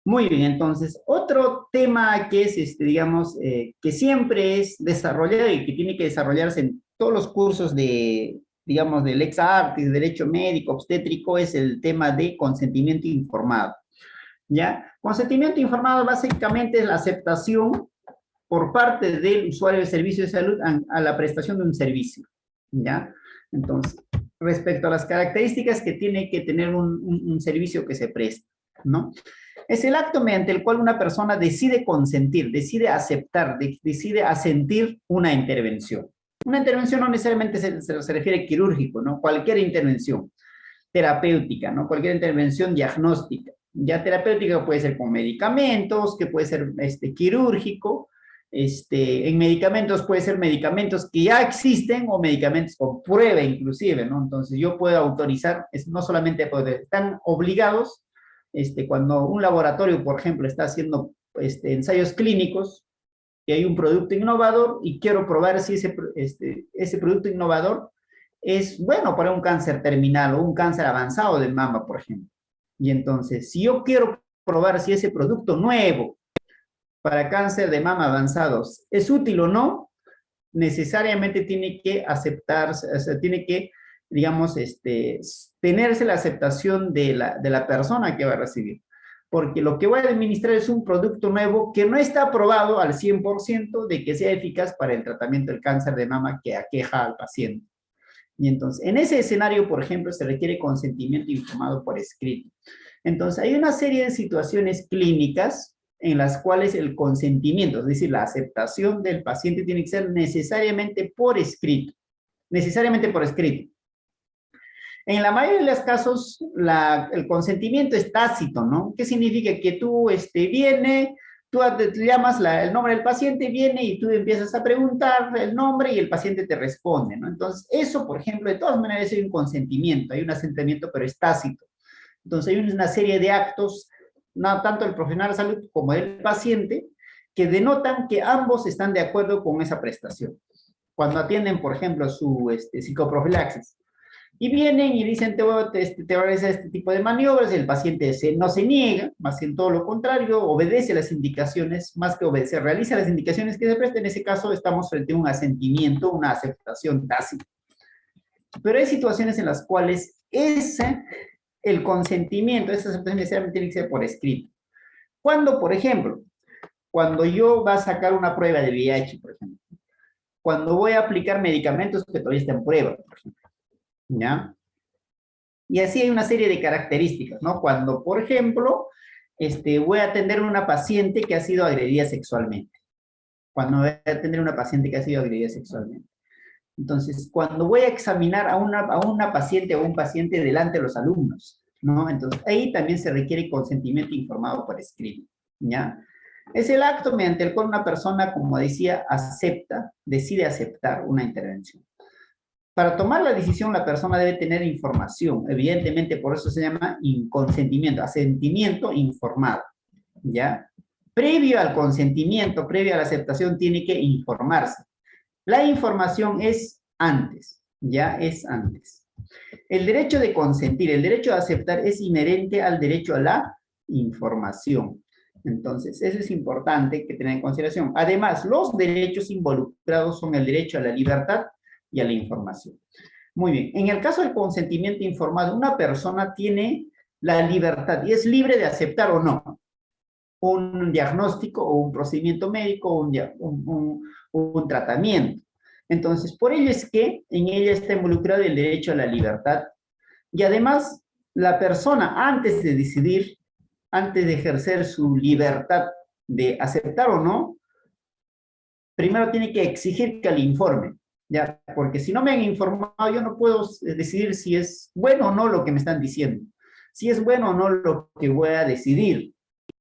Muy bien, entonces, otro tema que es, digamos, que siempre es desarrollado y que tiene que desarrollarse en todos los cursos de, digamos, del ex artis, derecho médico, obstétrico, es el tema de consentimiento informado, ¿ya? Consentimiento informado básicamente es la aceptación por parte del usuario del servicio de salud a la prestación de un servicio, ¿ya? Entonces, respecto a las características que tiene que tener un servicio que se presta, ¿no? Es el acto mediante el cual una persona decide consentir, decide aceptar, decide asentir una intervención. Una intervención no necesariamente se refiere quirúrgico, ¿no? Cualquier intervención terapéutica, ¿no? Cualquier intervención diagnóstica. Ya terapéutica puede ser con medicamentos, que puede ser quirúrgico, en medicamentos puede ser medicamentos que ya existen o medicamentos con prueba inclusive, ¿no? Entonces yo puedo autorizar, no solamente están obligados, cuando un laboratorio, por ejemplo, está haciendo ensayos clínicos y hay un producto innovador y quiero probar si ese producto innovador es bueno para un cáncer terminal o un cáncer avanzado de mama, por ejemplo. Y entonces, si yo quiero probar si ese producto nuevo para cáncer de mama avanzados es útil o no, necesariamente tiene que aceptarse, o sea, tiene que, digamos, tenerse la aceptación de la persona que va a recibir. Porque lo que voy a administrar es un producto nuevo que no está aprobado al 100% de que sea eficaz para el tratamiento del cáncer de mama que aqueja al paciente. Y entonces, en ese escenario, por ejemplo, se requiere consentimiento informado por escrito. Entonces, hay una serie de situaciones clínicas en las cuales el consentimiento, es decir, la aceptación del paciente tiene que ser necesariamente por escrito, necesariamente por escrito. En la mayoría de los casos, el consentimiento es tácito, ¿no? ¿Qué significa? Que tú viene, tú te llamas el nombre del paciente, viene y tú empiezas a preguntar el nombre y el paciente te responde, ¿no? Entonces, eso, por ejemplo, de todas maneras hay un consentimiento, hay un asentimiento, pero es tácito. Entonces, hay una serie de actos, no tanto el profesional de salud como el paciente, que denotan que ambos están de acuerdo con esa prestación. Cuando atienden, por ejemplo, su psicoprofilaxis. Y vienen y dicen, te voy a realizar este tipo de maniobras, y el paciente no se niega, más bien todo lo contrario, obedece las indicaciones, más que obedecer, realiza las indicaciones que se prestan. En ese caso estamos frente a un asentimiento, una aceptación tácita. Pero hay situaciones en las cuales el consentimiento, esa aceptación necesariamente tiene que ser por escrito. Cuando, por ejemplo, cuando yo voy a sacar una prueba de VIH, por ejemplo, cuando voy a aplicar medicamentos que todavía están en prueba, por ejemplo, ¿ya? Y así hay una serie de características, ¿no? Cuando, por ejemplo, voy a atender a una paciente que ha sido agredida sexualmente. Cuando voy a atender a una paciente que ha sido agredida sexualmente. Entonces, cuando voy a examinar a una paciente o un paciente delante de los alumnos, ¿no? Entonces, ahí también se requiere consentimiento informado por escrito, ¿ya? Es el acto mediante el cual una persona, como decía, decide aceptar una intervención. Para tomar la decisión, la persona debe tener información. Evidentemente, por eso se llama consentimiento, asentimiento informado, ¿ya? Previo al consentimiento, previo a la aceptación, tiene que informarse. La información es antes, ya es antes. El derecho de consentir, el derecho de aceptar es inherente al derecho a la información. Entonces, eso es importante que tener en consideración. Además, los derechos involucrados son el derecho a la libertad y a la información. Muy bien, en el caso del consentimiento informado, una persona tiene la libertad y es libre de aceptar o no un diagnóstico o un procedimiento médico o un tratamiento. Entonces, por ello es que en ella está involucrado el derecho a la libertad. Y además, la persona, antes de decidir, antes de ejercer su libertad de aceptar o no, primero tiene que exigir que le informen, ¿ya? Porque si no me han informado, yo no puedo decidir si es bueno o no lo que me están diciendo, si es bueno o no lo que voy a decidir.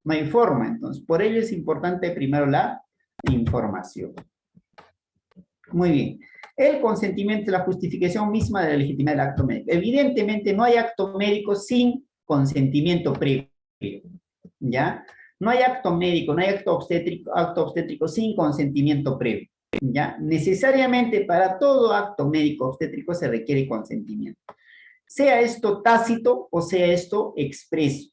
Me informa, entonces, por ello es importante primero la información. Muy bien. El consentimiento es la justificación misma de la legitimidad del acto médico. Evidentemente, no hay acto médico sin consentimiento previo, ¿ya? No hay acto médico, no hay acto obstétrico sin consentimiento previo, ¿ya? Necesariamente para todo acto médico obstétrico se requiere consentimiento. Sea esto tácito o sea esto expreso.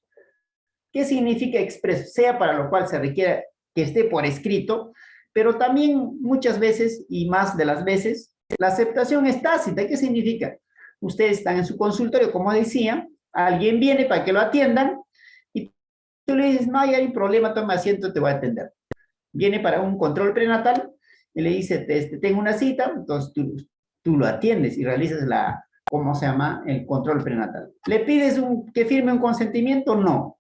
¿Qué significa expreso? Sea para lo cual se requiere que esté por escrito, pero también muchas veces, y más de las veces, la aceptación es tácita. ¿Qué significa? Ustedes están en su consultorio, como decía, alguien viene para que lo atiendan, y tú le dices, no hay problema, toma asiento, te voy a atender. Viene para un control prenatal, y le dice, tengo una cita, entonces tú lo atiendes y realizas ¿cómo se llama? El control prenatal. ¿Le pides que firme un consentimiento? No.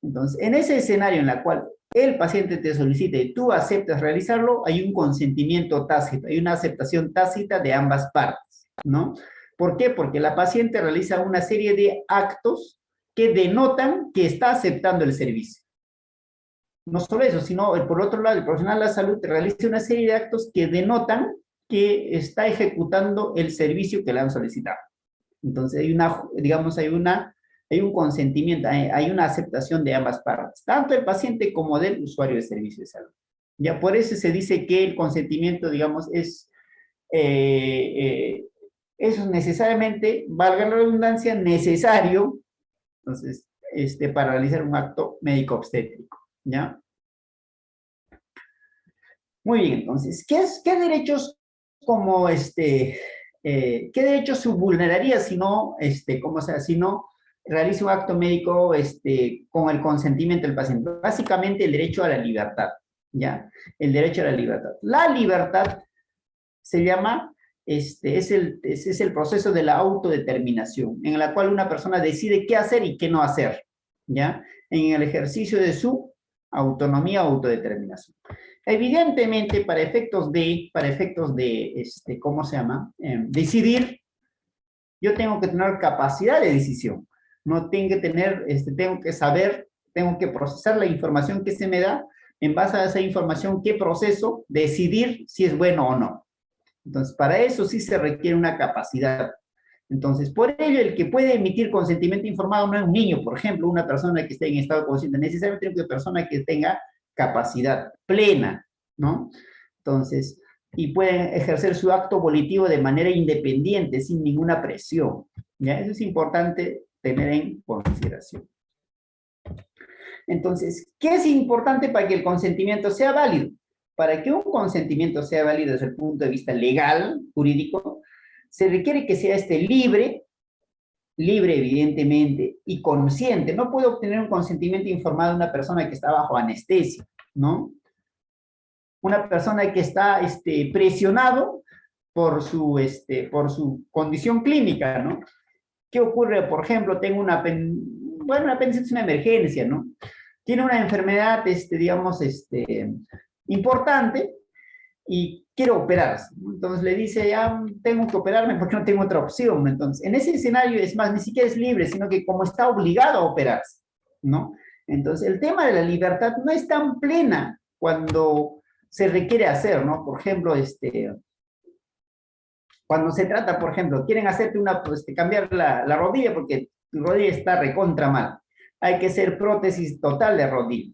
Entonces, en ese escenario en el cual el paciente te solicita y tú aceptas realizarlo, hay un consentimiento tácito, hay una aceptación tácita de ambas partes, ¿no? ¿Por qué? Porque la paciente realiza una serie de actos que denotan que está aceptando el servicio. No solo eso, sino por otro lado, el profesional de la salud realiza una serie de actos que denotan que está ejecutando el servicio que le han solicitado. Entonces, hay un consentimiento, hay una aceptación de ambas partes, tanto el paciente como del usuario de servicio de salud. Ya por eso se dice que el consentimiento, digamos, es necesariamente, valga la redundancia, necesario, entonces, para realizar un acto médico obstétrico, ¿ya? Muy bien, entonces, ¿qué derechos como qué derechos se vulneraría si no, si no realiza un acto médico con el consentimiento del paciente? Básicamente el derecho a la libertad, ¿ya? El derecho a la libertad. La libertad se llama, es el proceso de la autodeterminación, en la cual una persona decide qué hacer y qué no hacer, ¿ya? En el ejercicio de su autonomía o autodeterminación. Evidentemente, para efectos de, ¿cómo se llama? Decidir, yo tengo que tener capacidad de decisión. No tengo que tener, tengo que saber, tengo que procesar la información que se me da, en base a esa información, qué proceso, decidir si es bueno o no. Entonces, para eso sí se requiere una capacidad. Entonces, por ello, el que puede emitir consentimiento informado no es un niño, por ejemplo, una persona que esté en estado consciente, necesariamente es una persona que tenga capacidad plena, ¿no? Entonces, y pueden ejercer su acto volitivo de manera independiente, sin ninguna presión, ¿ya? Eso es importante tener en consideración. Entonces, ¿qué es importante para que el consentimiento sea válido? Para que un consentimiento sea válido desde el punto de vista legal, jurídico, se requiere que sea libre evidentemente, y consciente. No puede obtener un consentimiento informado de una persona que está bajo anestesia, ¿no? Una persona que está presionado por su condición clínica, ¿no? ¿Qué ocurre? Por ejemplo, tengo una apendicitis es una emergencia, ¿no? Tiene una enfermedad, digamos, importante y quiero operarse, ¿no? Entonces le dice, ya tengo que operarme porque no tengo otra opción. Entonces, en ese escenario, es más, ni siquiera es libre, sino que como está obligado a operarse, ¿no? Entonces, el tema de la libertad no es tan plena cuando se requiere hacer, ¿no? Por ejemplo, cuando se trata, por ejemplo, quieren hacerte cambiar la rodilla porque tu rodilla está recontra mal. Hay que hacer prótesis total de rodilla.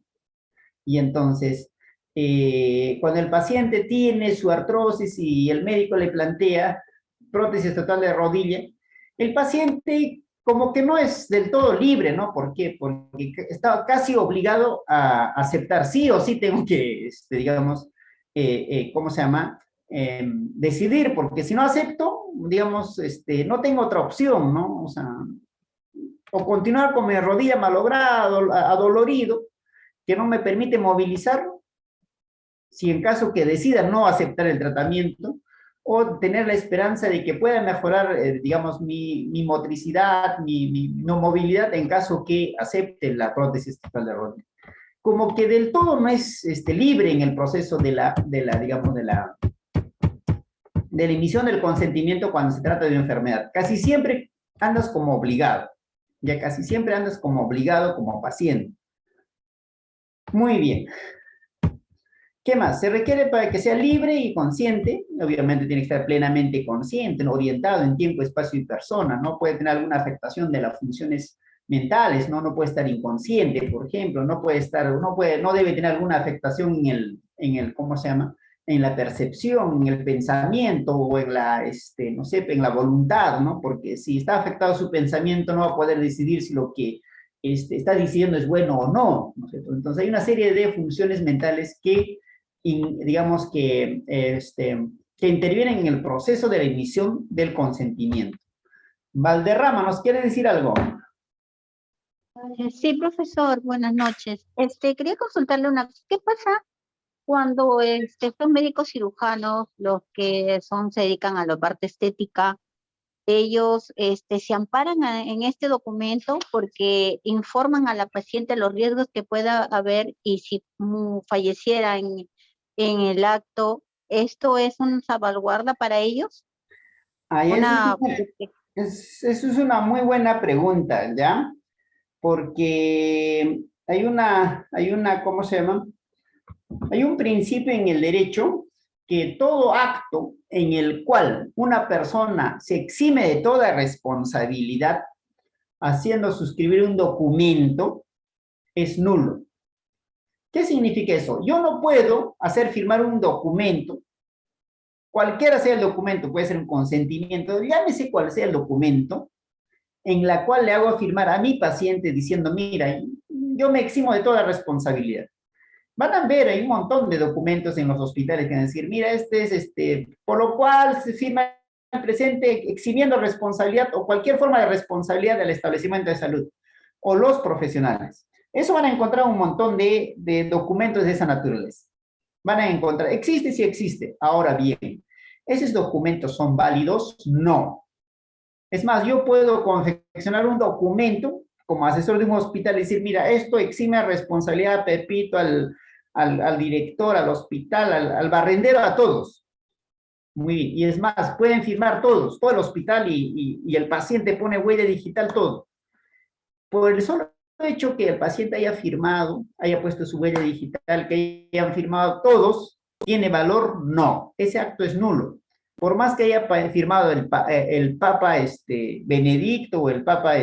Y entonces, cuando el paciente tiene su artrosis y el médico le plantea prótesis total de rodilla, el paciente como que no es del todo libre, ¿no? ¿Por qué? Porque está casi obligado a aceptar, sí o sí tengo que, digamos, ¿cómo se llama? Decidir, porque si no acepto, digamos, no tengo otra opción, ¿no? O sea, o continuar con mi rodilla malogrado, adolorido, que no me permite movilizar, si en caso que decida no aceptar el tratamiento, o tener la esperanza de que pueda mejorar, digamos, mi motricidad, mi movilidad en caso que acepte la prótesis total de rodilla. Como que del todo no es libre en el proceso de la emisión del consentimiento cuando se trata de una enfermedad. Casi siempre andas como obligado, ya casi siempre andas como obligado como paciente. Muy bien. ¿Qué más? Se requiere para que sea libre y consciente, obviamente tiene que estar plenamente consciente, ¿no? Orientado en tiempo, espacio y persona, no puede tener alguna afectación de las funciones mentales, ¿no? No puede estar inconsciente, por ejemplo, no debe tener alguna afectación ¿cómo se llama? En la percepción, en el pensamiento o en no sé, en la voluntad, ¿no? Porque si está afectado su pensamiento no va a poder decidir si lo que está diciendo es bueno o no, ¿no es cierto? Entonces hay una serie de funciones mentales que, digamos, que intervienen en el proceso de la emisión del consentimiento. Valderrama, ¿nos quiere decir algo? Sí, profesor, buenas noches. Quería consultarle ¿qué pasa cuando son médicos cirujanos, los que se dedican a la parte estética, ellos se amparan en este documento porque informan a la paciente los riesgos que pueda haber y si falleciera en el acto, ¿esto es una salvaguarda para ellos? Ahí Una, eso es una muy buena pregunta, ¿ya? Porque ¿cómo se llama? Hay un principio en el derecho que todo acto en el cual una persona se exime de toda responsabilidad haciendo suscribir un documento es nulo. ¿Qué significa eso? Yo no puedo hacer firmar un documento, cualquiera sea el documento, puede ser un consentimiento, llámese cual sea el documento, en la cual le hago firmar a mi paciente diciendo, mira, yo me eximo de toda responsabilidad. Van a ver, hay un montón de documentos en los hospitales que van a decir, mira, por lo cual se firma el presente eximiendo responsabilidad o cualquier forma de responsabilidad del establecimiento de salud o los profesionales. Eso van a encontrar un montón de documentos de esa naturaleza. Van a encontrar, existe, sí existe. Ahora bien, ¿esos documentos son válidos? No. Es más, yo puedo confeccionar un documento como asesor de un hospital y decir, mira, esto exime a responsabilidad, Pepito, al director, al hospital, al barrendero, a todos. Muy bien. Y es más, pueden firmar todos, todo el hospital y el paciente pone huella digital, todo. Por el solo hecho que el paciente haya firmado, haya puesto su huella digital, que hayan firmado todos, ¿tiene valor? No. Ese acto es nulo. Por más que haya firmado el Papa Benedicto o el Papa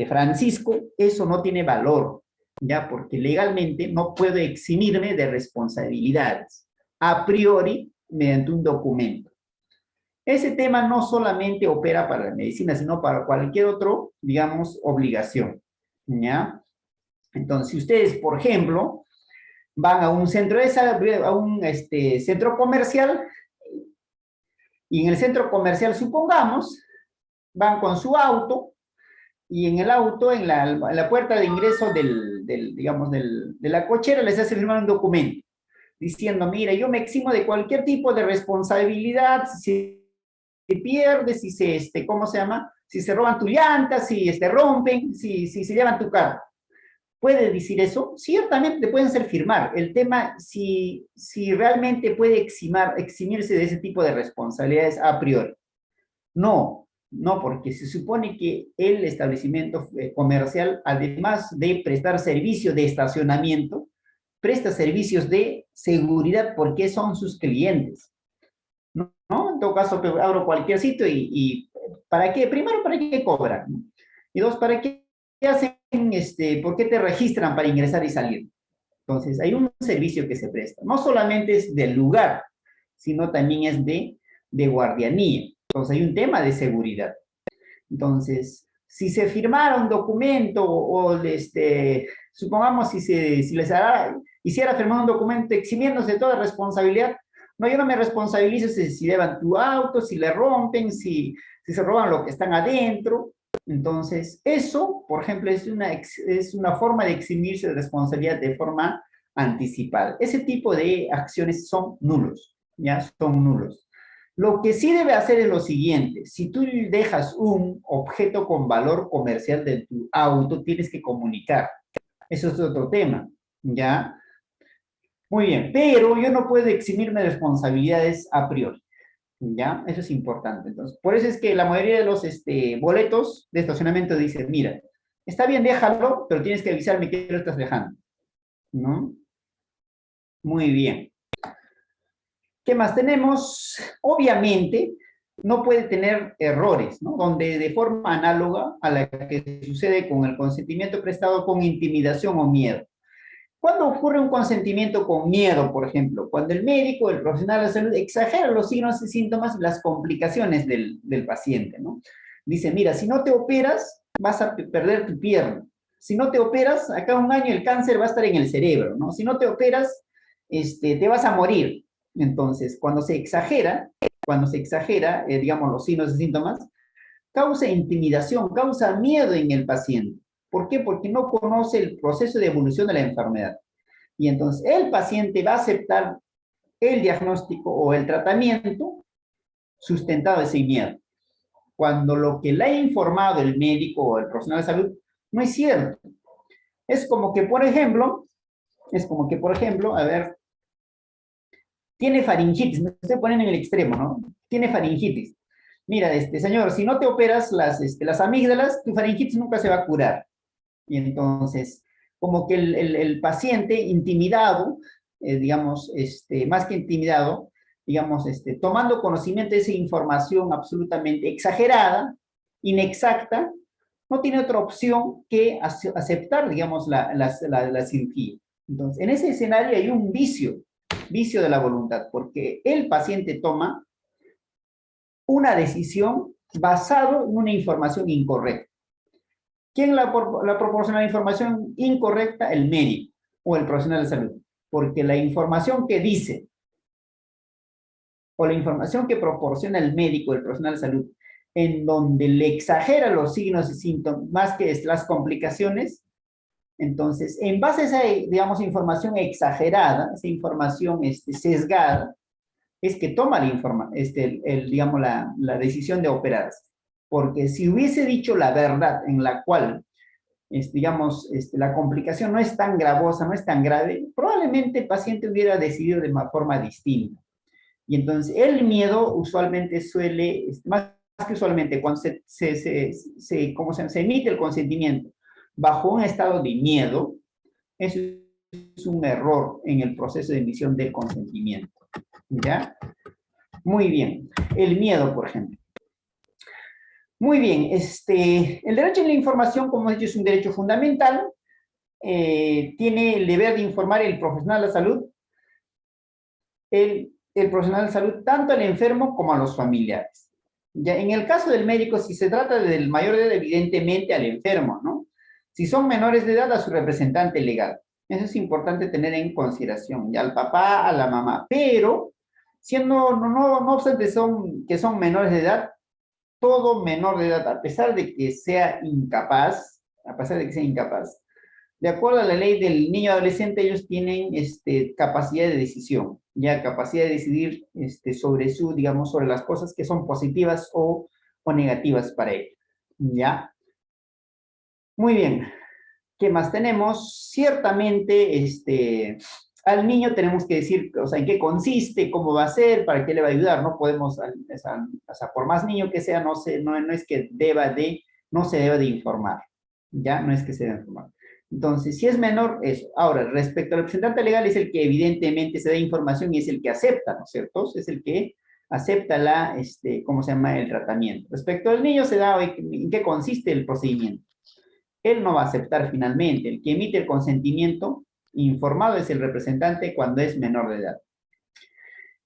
Francisco, eso no tiene valor, ¿ya? Porque legalmente no puedo eximirme de responsabilidades, a priori, mediante un documento. Ese tema no solamente opera para la medicina, sino para cualquier otro, digamos, obligación, ¿ya? Entonces, si ustedes, por ejemplo, van a un centro de salud, a un centro comercial, y en el centro comercial, supongamos, van con su auto, y en el auto, en la puerta de ingreso digamos, de la cochera, les hace firmar un documento diciendo, mira, yo me eximo de cualquier tipo de responsabilidad, si se pierde, si ¿cómo se llama? Si se roban tu llanta, si rompen, si se llevan tu carro. ¿Puede decir eso? Ciertamente te pueden hacer firmar. El tema, si realmente puede eximirse de ese tipo de responsabilidades a priori. No, no, porque se supone que el establecimiento comercial, además de prestar servicio de estacionamiento, presta servicios de seguridad porque son sus clientes. ¿No? En todo caso, abro cualquier sitio y ¿para qué? Primero, ¿para qué cobran? ¿No? Y dos, ¿para qué hacen, por qué te registran para ingresar y salir? Entonces, hay un servicio que se presta. No solamente es del lugar, sino también es de guardianía. Entonces, hay un tema de seguridad. Entonces, si se firmara un documento o supongamos si les hiciera firmar un documento eximiéndose de toda responsabilidad, no, yo no me responsabilizo si llevan tu auto, si le rompen, si se roban lo que están adentro. Entonces, eso, por ejemplo, es una forma de eximirse de responsabilidad de forma anticipada. Ese tipo de acciones son nulos, ¿ya? Son nulos. Lo que sí debe hacer es lo siguiente, si tú dejas un objeto con valor comercial de tu auto, tienes que comunicar. Eso es otro tema, ¿ya? Muy bien, pero yo no puedo eximirme de responsabilidades a priori, ¿ya? Eso es importante. Entonces, por eso es que la mayoría de los boletos de estacionamiento dicen, mira, está bien, déjalo, pero tienes que avisarme que lo estás dejando, ¿no? Muy bien. ¿Qué más tenemos? Obviamente, no puede tener errores, ¿no? Donde de forma análoga a la que sucede con el consentimiento prestado con intimidación o miedo. ¿Cuándo ocurre un consentimiento con miedo, por ejemplo? Cuando el médico, el profesional de la salud, exagera los signos y síntomas y las complicaciones del paciente, ¿no? Dice, mira, si no te operas, vas a perder tu pierna. Si no te operas, acá 1 año el cáncer va a estar en el cerebro, ¿no? Si no te operas, te vas a morir. Entonces, cuando se exagera, digamos, los signos y síntomas, causa intimidación, causa miedo en el paciente. ¿Por qué? Porque no conoce el proceso de evolución de la enfermedad. Y entonces el paciente va a aceptar el diagnóstico o el tratamiento sustentado ese miedo. Cuando lo que le ha informado el médico o el profesional de salud no es cierto. Es como que, por ejemplo, a ver, tiene faringitis, me estoy poniendo en el extremo, ¿no? Tiene faringitis. Mira, señor, si no te operas las amígdalas, tu faringitis nunca se va a curar. Y entonces, como que el paciente intimidado, digamos, más que intimidado, digamos, tomando conocimiento de esa información absolutamente exagerada, inexacta, no tiene otra opción que aceptar, digamos, la cirugía. Entonces, en ese escenario hay un vicio de la voluntad, porque el paciente toma una decisión basado en una información incorrecta. ¿Quién la proporciona la información incorrecta? El médico o el profesional de salud. Porque la información que dice o la información que proporciona el médico o el profesional de salud, en donde le exagera los signos y síntomas más que las complicaciones, entonces, en base a esa, digamos, información exagerada, esa información sesgada, es que toma digamos, la decisión de operarse. Porque si hubiese dicho la verdad en la cual, digamos, la complicación no es tan gravosa, no es tan grave, probablemente el paciente hubiera decidido de una forma distinta. Y entonces el miedo usualmente suele, más que usualmente, cuando se emite el consentimiento bajo un estado de miedo, eso es un error en el proceso de emisión del consentimiento. ¿Ya? Muy bien. El miedo, por ejemplo. Muy bien. El derecho a la información, como he dicho, es un derecho fundamental. Tiene el deber de informar el profesional de la salud, el profesional de salud, tanto al enfermo como a los familiares. Ya, en el caso del médico, si se trata del mayor de edad, evidentemente al enfermo, ¿no? Si son menores de edad, a su representante legal. Eso es importante tener en consideración, ya al papá, a la mamá. Pero, no obstante que son menores de edad, todo menor de edad, a pesar de que sea incapaz, de acuerdo a la ley del niño adolescente, ellos tienen capacidad de decisión, ya capacidad de decidir digamos, sobre las cosas que son positivas o negativas para ellos. ¿Ya? Muy bien. ¿Qué más tenemos? Ciertamente, al niño tenemos que decir, o sea, en qué consiste, cómo va a ser, para qué le va a ayudar. No podemos, o sea, por más niño que sea, no es que no se deba de informar. ¿Ya? No es que se deba informar. Entonces, si es menor, eso. Ahora, respecto al representante legal, es el que evidentemente se da información y es el que acepta, ¿no es cierto? Es el que acepta ¿cómo se llama? El tratamiento. Respecto al niño, se da en qué consiste el procedimiento. Él no va a aceptar finalmente. El que emite el consentimiento informado es el representante cuando es menor de edad.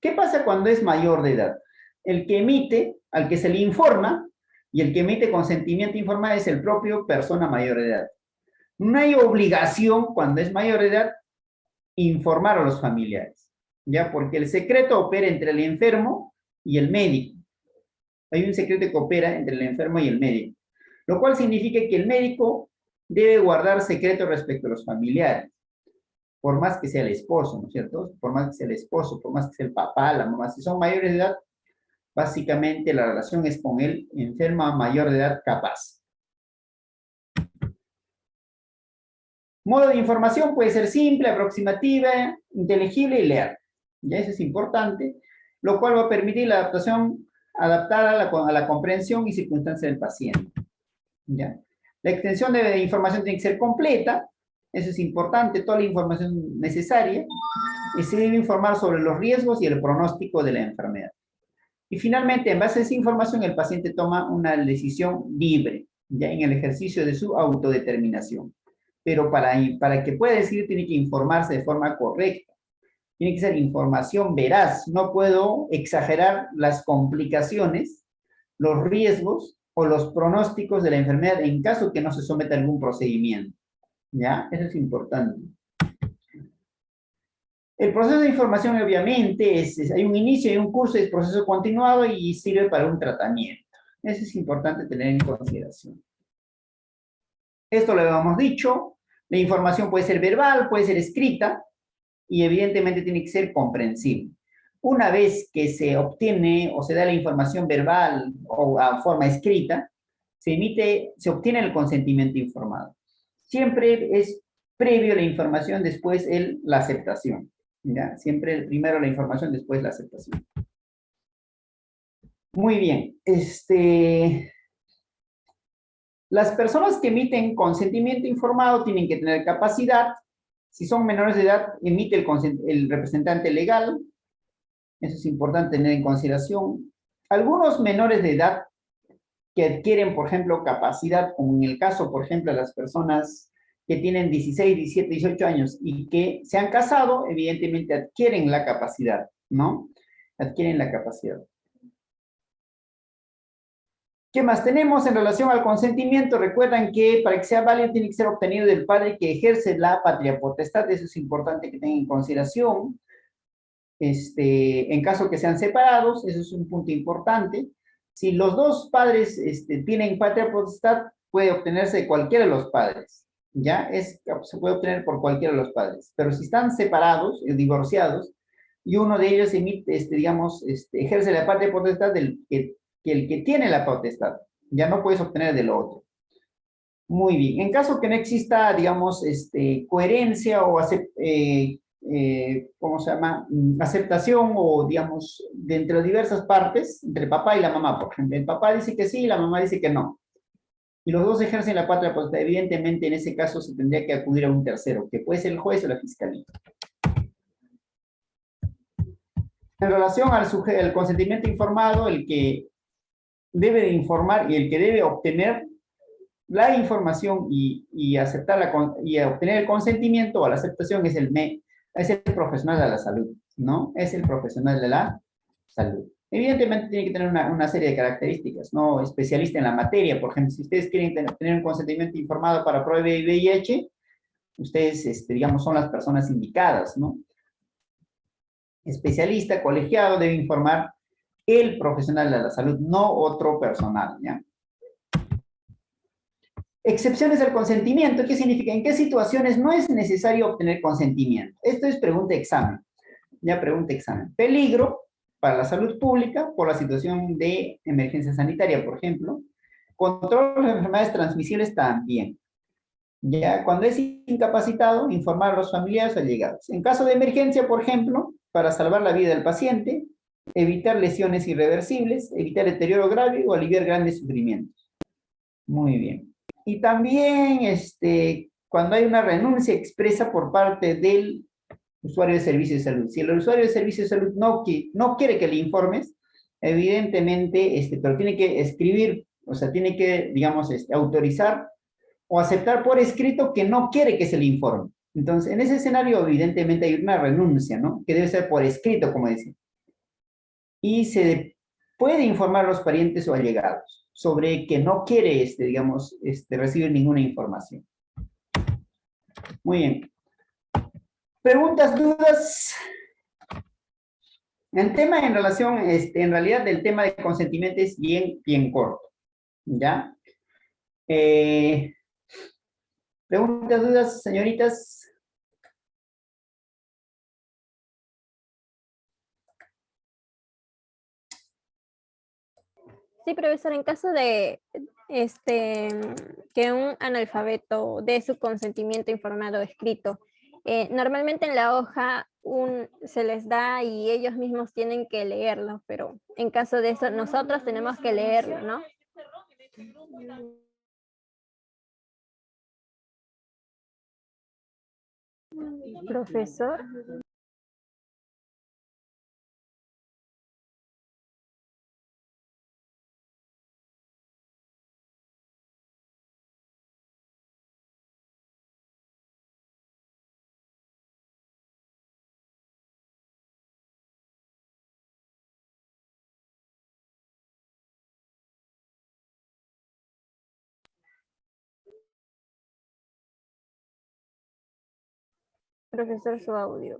¿Qué pasa cuando es mayor de edad? El que emite, al que se le informa, y el que emite consentimiento informado es el propio persona mayor de edad. No hay obligación, cuando es mayor de edad, informar a los familiares, ¿ya? Porque el secreto opera entre el enfermo y el médico. Hay un secreto que opera entre el enfermo y el médico, lo cual significa que el médico debe guardar secreto respecto a los familiares, por más que sea el esposo, ¿no es cierto? Por más que sea el esposo, por más que sea el papá, la mamá, si son mayores de edad, básicamente la relación es con el enfermo mayor de edad capaz. Modo de información puede ser simple, aproximativa, inteligible y leal. Ya eso es importante, lo cual va a permitir la adaptación adaptada a la comprensión y circunstancias del paciente. ¿Ya? La extensión de información tiene que ser completa, eso es importante, toda la información necesaria, y se debe informar sobre los riesgos y el pronóstico de la enfermedad. Y finalmente, en base a esa información, el paciente toma una decisión libre, ya en el ejercicio de su autodeterminación. Pero para que pueda decidir, tiene que informarse de forma correcta. Tiene que ser información veraz. No puedo exagerar las complicaciones, los riesgos o los pronósticos de la enfermedad en caso que no se someta a algún procedimiento. ¿Ya? Eso es importante. El proceso de información, obviamente, hay un inicio y un curso, es proceso continuado y sirve para un tratamiento. Eso es importante tener en consideración. Esto lo habíamos dicho. La información puede ser verbal, puede ser escrita y evidentemente tiene que ser comprensible. Una vez que se obtiene o se da la información verbal o a forma escrita, se obtiene el consentimiento informado. Siempre es previo la información, después la aceptación. ¿Ya? Siempre primero la información, después la aceptación. Muy bien. Las personas que emiten consentimiento informado tienen que tener capacidad. Si son menores de edad, emite el representante legal. Eso es importante tener en consideración. Algunos menores de edad que adquieren, por ejemplo, capacidad, como en el caso, por ejemplo, de las personas que tienen 16, 17, 18 años y que se han casado, evidentemente adquieren la capacidad, ¿no? Adquieren la capacidad. ¿Qué más tenemos en relación al consentimiento? Recuerdan que para que sea válido tiene que ser obtenido del padre que ejerce la patria potestad. Eso es importante que tengan en consideración. En caso que sean separados, eso es un punto importante. Si los dos padres tienen patria potestad, puede obtenerse de cualquiera de los padres. ¿Ya? Se puede obtener por cualquiera de los padres. Pero si están separados, divorciados, y uno de ellos emite, ejerce la patria potestad que el que tiene la potestad, ya no puedes obtener del otro. Muy bien. En caso que no exista, digamos, coherencia o ¿cómo se llama? Aceptación o, digamos, de entre diversas partes, entre el papá y la mamá, por ejemplo. El papá dice que sí y la mamá dice que no. Y los dos ejercen la patria potestad. Evidentemente, en ese caso se tendría que acudir a un tercero, que puede ser el juez o la fiscalía. En relación al consentimiento informado, el que debe de informar y el que debe obtener la información y aceptarla y obtener el consentimiento o la aceptación es el profesional de la salud, ¿no? Es el profesional de la salud. Evidentemente tiene que tener una serie de características, ¿no? Especialista en la materia, por ejemplo, si ustedes quieren tener un consentimiento informado para prueba de VIH, ustedes, digamos, son las personas indicadas, ¿no? Especialista, colegiado, debe informar el profesional de la salud, no otro personal, ¿ya? Excepciones del consentimiento, ¿qué significa? ¿En qué situaciones no es necesario obtener consentimiento? Esto es pregunta examen. Ya pregunta examen. Peligro para la salud pública por la situación de emergencia sanitaria, por ejemplo. Control de enfermedades transmisibles también. Ya cuando es incapacitado, informar a los familiares o allegados. En caso de emergencia, por ejemplo, para salvar la vida del paciente, evitar lesiones irreversibles, evitar deterioro grave o aliviar grandes sufrimientos. Muy bien. Y también cuando hay una renuncia expresa por parte del usuario de servicio de salud. Si el usuario de servicio de salud no quiere que le informes, evidentemente, pero tiene que escribir, o sea, tiene que, digamos, autorizar o aceptar por escrito que no quiere que se le informe. Entonces, en ese escenario, evidentemente hay una renuncia, ¿no? Que debe ser por escrito, como decía. Y se puede informar a los parientes o allegados sobre que no quiere, digamos, recibir ninguna información. Muy bien. Preguntas, dudas. El tema en relación, en realidad, del tema de consentimiento es bien corto. ¿Ya? Preguntas, dudas, señoritas. Sí, profesor, en caso de que un analfabeto dé su consentimiento informado escrito, normalmente en la hoja se les da y ellos mismos tienen que leerlo, pero en caso de eso nosotros tenemos que leerlo, ¿no? Profesor. Profesor, su audio.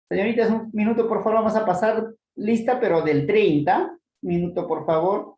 Señoritas, un minuto, por favor, vamos a pasar lista, pero del 30. Minuto, por favor.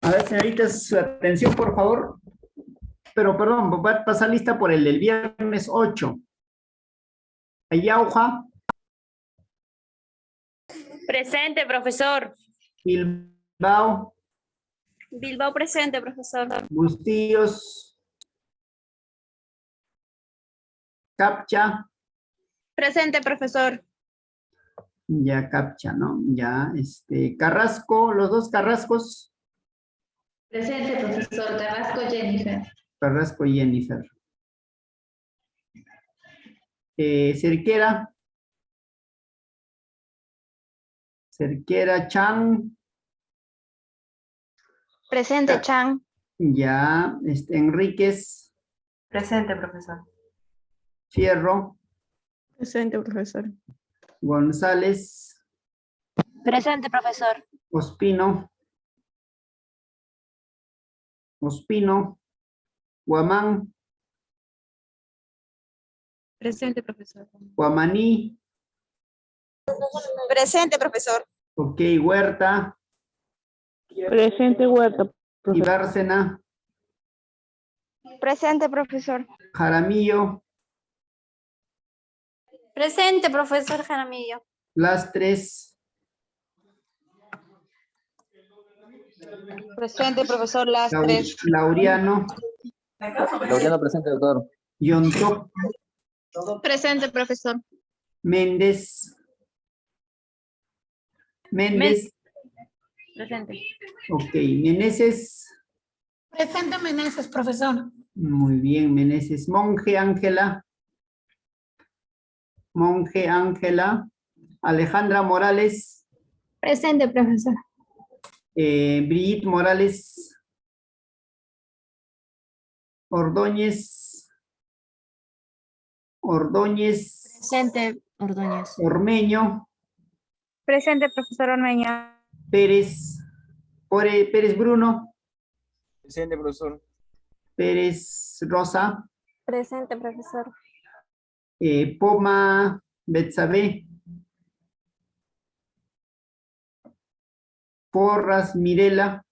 A ver, señoritas, su atención, por favor. Pero, perdón, va a pasar lista por el del viernes 8. Ayauja, Presente, profesor. Bilbao, Bilbao presente, profesor. Bustillos, Capcha, Presente, profesor. ya Capcha, ¿no? Ya, Carrasco, los dos Carrascos, Presente, profesor. Carrasco Jennifer. Carrasco y Jennifer. Cerquera, Cerquera, Chan, Presente, Chan. ya, Enríquez, Presente, profesor. Fierro, Presente, profesor. González, Presente, profesor. Ospino, Guamán, Presente, profesor. Guamaní. Presente, profesor. Ok, Huerta Presente, Huerta. y Bárcena. Presente, profesor. Jaramillo. Presente, profesor Jaramillo. Lastres. Presente, profesor Lastres. Laureano. Laureano presente, doctor. Yontop. Presente, profesor. Méndez. Méndez. Presente. Ok, Meneses. Presente Meneses, profesor. Muy bien, Meneses. Monje Ángela. Monje Ángela. Alejandra Morales. Presente, profesor. Brigitte Morales. Ordóñez. Ordóñez. Presente, Ordóñez. Ormeño. Presente, profesor Ormeño. Pérez. Pérez Bruno. Presente, profesor. Pérez Rosa. Presente, profesor. Poma Betsabe. Porras Mirela.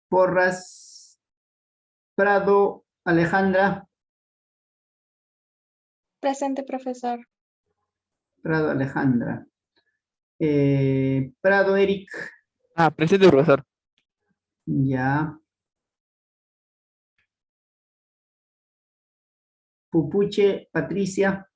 Porras Prado Alejandra. Presente, profesor. Prado Alejandra. Prado Eric. Presente, profesor. Ya. Pupuche Patricia.